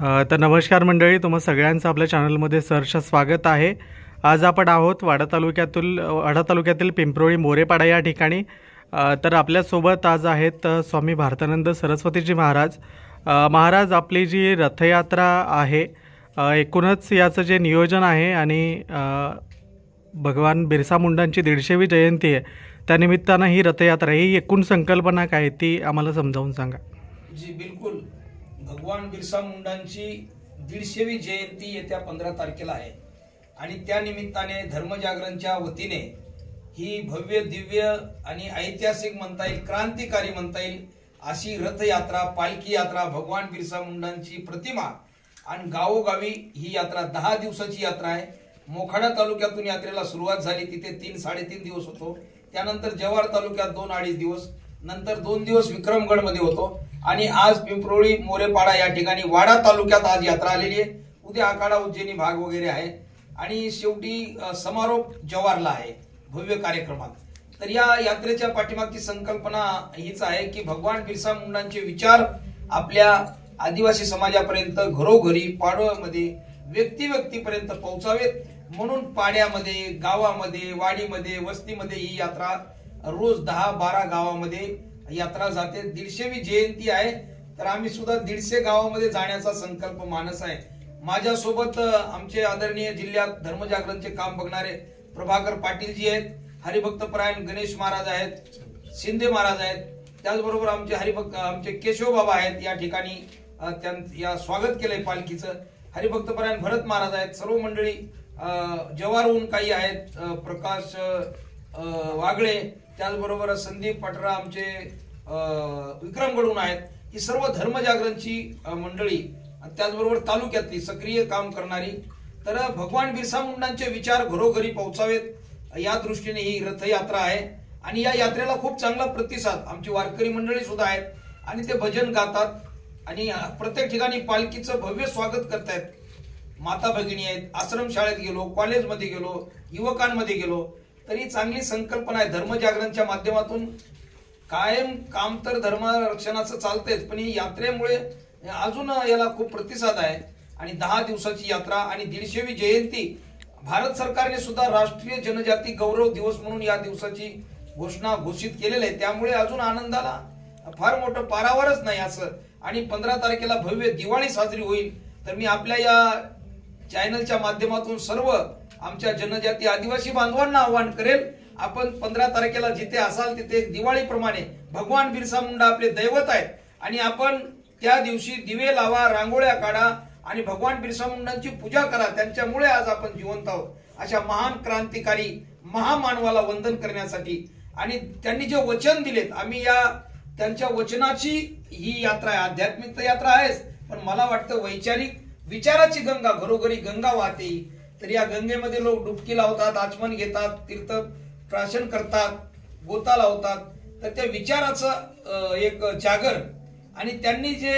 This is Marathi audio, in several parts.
तर नमस्कार मंडळी, तुम्हा सगळ्यांचं आपल्या चॅनलमध्ये सहर्ष स्वागत आहे। आज आपण आहोत वाडा तालुक्यातील पिंपरोळी मोरेपाडा या ठिकाणी। तर आपल्यासोबत आज आहेत स्वामी भारतानंद सरस्वतीजी महाराज। महाराज, आपली जी रथयात्रा आहे, एकूणच याचं जे नियोजन आहे आणि भगवान बिरसा मुंडांची 150वी जयंती आहे, त्यानिमित्तानं ही रथयात्रा, ही एकूण संकल्पना काय ती आम्हाला समजावून सांगा। जी बिल्कुल, भगवान बिरसा मुंडांची 150वी जयंती येत्या 15 तारखेला आहे आणि त्या निमित्ताने धर्मजागरणच्या वतीने ही भव्य दिव्य आणि ऐतिहासिक म्हणता येईल, क्रांतिकारी म्हणता येईल अशी रथयात्रा, पालखी यात्रा, भगवान बिरसा मुंडांची प्रतिमा आणि गावोगावी ही यात्रा 10 दिवसाची यात्रा आहे। मोखाडा तालुक्यातून यात्रेला सुरुवात झाली, तिथे 3-3.5 दिवस होतो। त्यानंतर जव्हार तालुक्यात 2-2.5 दिवस, नंतर 2 दिवस विक्रमगड मध्ये होतो आणि आज पिंपरोळी मोरेपाडा या ठिकाणी वाडा तालुक्यात आज यात्रा आलेली आहे। उद्या आखाडा उज्जैनी भाग वगैरे आहे आणि शेवटी समारोप जव्हारला आहे भव्य कार्यक्रमात। तर या यात्रेच्या पाठीमागची संकल्पना हीच आहे की भगवान बिरसा मुंडांचे विचार आपल्या आदिवासी समाजापर्यंत, घरोघरी, पाड्यामध्ये, व्यक्तीपर्यंत पोहोचावेत म्हणून पाड्यामध्ये, गावामध्ये, वाडीमध्ये, वस्तीमध्ये ही यात्रा रोज 10-12 गावामध्ये यात्रा जाते। 150वी जयंती आहे, तर आम्ही सुद्धा 150 गावामध्ये जाण्याचा संकल्प मानस आहे। माझ्यासोबत आमचे आदरणीय जिल्ह्यात धर्मजागरणचे काम बघणारे प्रभाकर पाटील जी आहेत, हरिभक्तपरायण गणेश महाराज आहेत, शिंदे महाराज आहेत, त्याचबरोबर आमचे केशव बाबा आहेत, या ठिकाणी या स्वागत केलंय पालखीचं। हरिभक्तपरायण भरत महाराज आहेत, सर्व मंडळी जव्हारहून काही आहेत, प्रकाश वागळे, त्याचबरोबर संदीप पटरा आमचे विक्रमगडहून आहेत। ही सर्व धर्मजागरणची मंडळी, त्याचबरोबर तालुक्यातली सक्रिय काम करणारी। तर भगवान बिरसा मुंडांचे विचार घरोघरी पोहोचावेत या दृष्टीने ही रथयात्रा आहे आणि या यात्रेला खूप चांगला प्रतिसाद, आमची वारकरी मंडळी सुद्धा आहेत आणि ते भजन गातात आणि प्रत्येक ठिकाणी पालखीचं भव्य स्वागत करतायत। माता भगिनी आहेत, आश्रमशाळेत गेलो, कॉलेजमध्ये गेलो, युवकांमध्ये गेलो, तरी चांगली संकल्पना आहे। धर्मजागरणच्या माध्यमातून कायम काम तर धर्म रक्षणाचं चालतेच, पण ही यात्रेमुळे अजून याला खूप प्रतिसाद आहे आणि 10 दिवसाची यात्रा आणि 150वी जयंती। भारत सरकारने सुद्धा राष्ट्रीय जनजाती गौरव दिवस म्हणून या दिवसाची घोषणा घोषित केलेली आहे, त्यामुळे अजून आनंदाला फार मोठं पारावरच नाही असं। आणि 15 तारखेला भव्य दिवाळी साजरी होईल। तर मी आपल्या या चॅनलच्या माध्यमातून सर्व आमच्या जनजाती आदिवासी बांधवांना आवाहन करेल, आपण 15 तारखेला जिथे असाल तिथे दिवाळीप्रमाणे भगवान बिरसा मुंडा आपले दैवत आहेत आणि आपण त्या दिवशी दिवे लावा, रांगोळ्या काढा आणि भगवान बिरसा मुंडांची पूजा करा। त्यांच्यामुळे आज आपण जिवंत आहोत। अशा महान क्रांतिकारी महामानवाला वंदन करण्यासाठी आणि त्यांनी जे वचन दिलेत, आम्ही या त्यांच्या वचनाची ही यात्रा आहे। आध्यात्मिक यात्रा आहेच, पण मला वाटतं वैचारिक विचाराची गंगा, घरोघरी गंगा वाहते। तर या गंगेमध्ये लोक डुबकी लावतात, आचमन घेतात, तीर्थ प्राशन करतात, गोता लावतात। तर त्या विचाराचं एक जागर आणि त्यांनी जे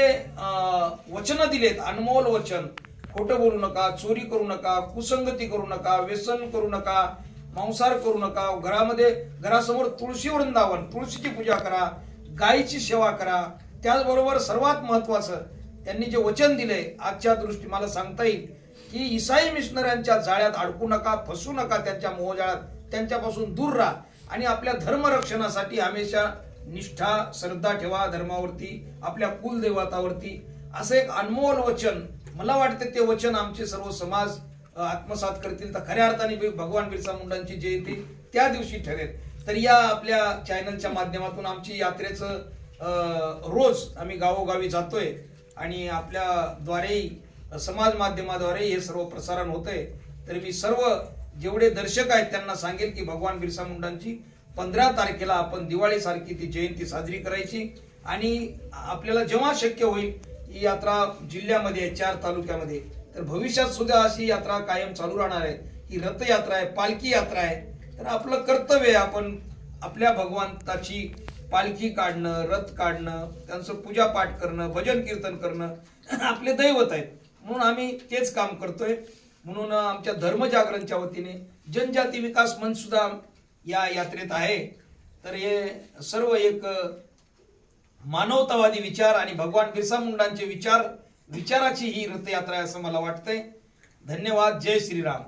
वचन दिलेत, अनमोल वचन, खोटं बोलू नका, चोरी करू नका, कुसंगती करू नका, व्यसन करू नका, मांसाहार करू नका, घरासमोर तुळशी वृंदावन, तुळशीची पूजा करा, गायीची सेवा करा। त्याचबरोबर सर्वात महत्वाचं त्यांनी जे वचन दिले आजच्या दृष्टी मला सांगता येईल की ईसाई मिशनऱ्यांच्या जाळ्यात अडकू नका, फसू नका, त्यांच्या मोहजाळ्यात, त्यांच्यापासून दूर राहा आणि आपल्या धर्मरक्षणासाठी हमेशा निष्ठा, श्रद्धा ठेवा धर्मावरती, आपल्या कुलदेवतावरती, असं एक अनमोल वचन। मला वाटते ते वचन आमचे सर्व समाज आत्मसात करतील, तर खऱ्या अर्थाने भगवान बिरसा मुंडांची जयंती त्या दिवशी ठरेल। तर या आपल्या चॅनलच्या माध्यमातून आमची यात्रेचं रोज आम्ही गावोगावी जातोय आणि आपल्या द्वारेही, समाज माध्यमाद्वारे हे सर्व प्रसारण होतंय। तर मी सर्व जेवढे दर्शक आहेत त्यांना सांगेल की भगवान बिरसा मुंडांची 15 तारखेला आपण दिवाळी सारखी ती जयंती साजरी करायची आणि आपल्याला जेव्हा शक्य होईल ही यात्रा जिल्ह्यामध्ये आहे, 4 तालुक्यामध्ये, तर भविष्यात सुद्धा अशी यात्रा कायम चालू राहणार आहे। ही रथयात्रा आहे, पालखी यात्रा आहे, तर आपलं कर्तव्य आहे आपण आपल्या भगवंताची पालखी काढणं, रथ काढणं, त्यांचं पूजा पाठ करणं, भजन कीर्तन करणं आपले दैवत आहेत, म्हणून आम्ही तेच काम करतोय। म्हणून आमच्या धर्मजागरणच्या वतीने जनजाती विकास मंच सुद्धा या यात्रेत आहे। तर हे सर्व एक मानवतावादी विचार आणि भगवान बिरसा मुंडांचे विचार विचाराची ही रथयात्रा आहे असं मला वाटतंय. धन्यवाद. जय श्रीराम.